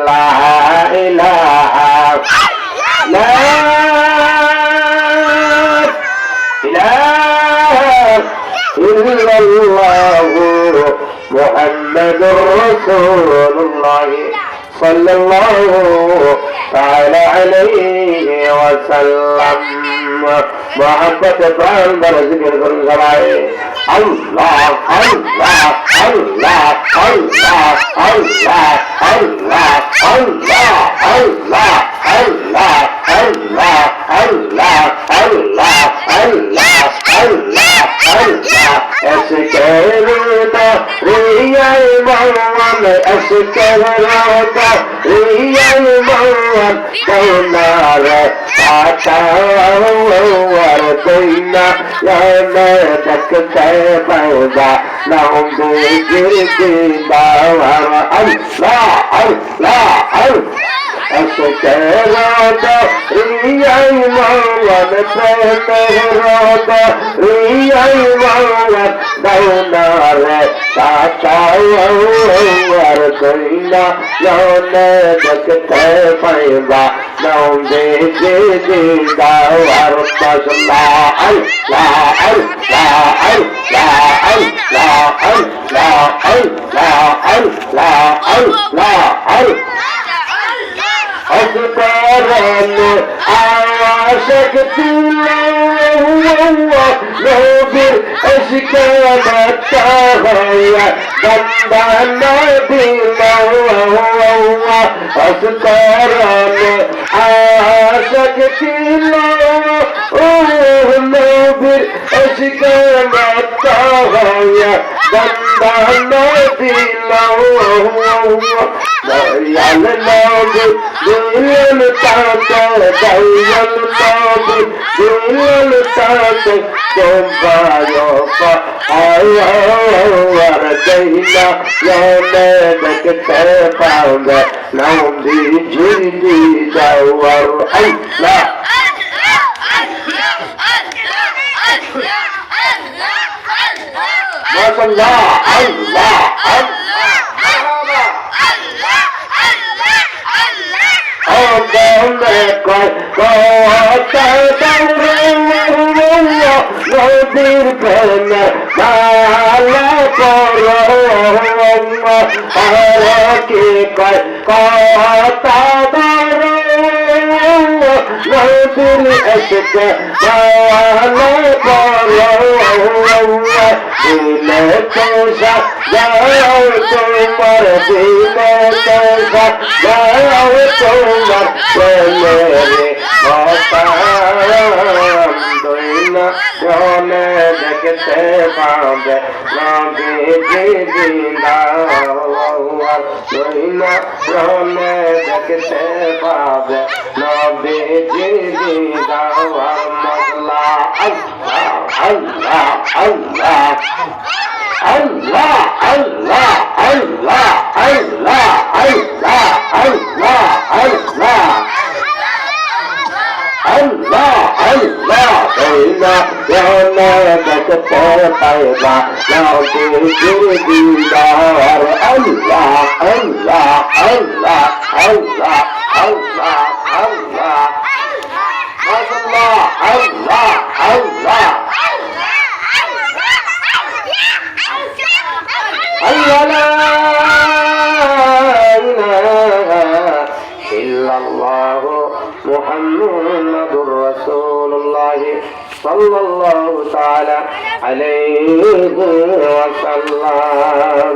লা ইলাহা লা ইলাহা ইল্লাল্লাহু মুহাম্মাদুর রাসূলুল্লাহ সাল্লাল্লাহু তাআলা আলাইহি ওয়াসাল্লাম। মোহাম্মত প্রাণ দ্বারা জিকির করুন সবাই। আল্লাহ আল্লাহ আল্লাহ আল্লাহ আল্লাহ আল্লাহ আল্লাহ আল্লাহ আল্লাহ আল্লাহ আল্লাহ আল্লাহ আল্লাহ আল্লাহ আল্লাহ এসকেরতা রিয়াই মওয়ান এসকেরতা রিয়াই মওয়ান দৌনার আতাওয়ার কইনা ইয়ানে দেখতে পাওয়া নাম দিতে দাওয়ার আল্লাহ আল্লাহ আল্লাহ এসকেরতা রিয়াই মওয়ান প্রেমেরতা রিয়াই মওয়ান দৌনার আতাওয়ার কইনা ইয়ানে দেখতে পাওয়া নাম দিতে দাওয়ার আল্লাহ আল্লাহ আল্লাহ আল্লাহ আল্লাহ আল্লাহ আল্লাহ আল্লাহ আল্লাহ আল্লাহ أذكرن عاشق نوبر أشكالك تغيى بندنا بلوى أذكرن عاشق نوبر أشكالك تغيى بندنا بلوى دايل نوبر دايل تاتا دايل نوبر دايل تاتا توبا يوفا أيوة دايلا يومك تفاوض نوم دي جلدي دور الله ما شاء الله الله নদীর প্রেম মালা কি কয় কথা নদীর এসে মালা দিলে পোষা যাও তোমার দিলে পোষা যাও তোমার প্রেমেরে জনে দেখতে পাবে নবী জিন্দাবাদ জনে দেখতে পাবে নবী জিন্দাবাদ আল্লাহ আল্লাহ আল্লাহ আল্লাহ আল্লাহ আল্লাহ আল্লাহ আল্লাহ আল্লাহ আল্লাহ Allah, Allah, Allah, Allah, দেখতে পাইবা নবী দিদার আল্লাহ আল্লাহ আল্লাহ আল্লাহ আল্লাহ আল্লাহ মাশাআল্লাহ আল্লাহ আল্লাহ আল্লাহ লা ইলাহা ইল্লাল্লাহ মুহাম্মাদুর রাসূলুল্লাহ সাল্লাল্লাহু তাআলা আলাইহি ওয়া সাল্লাম।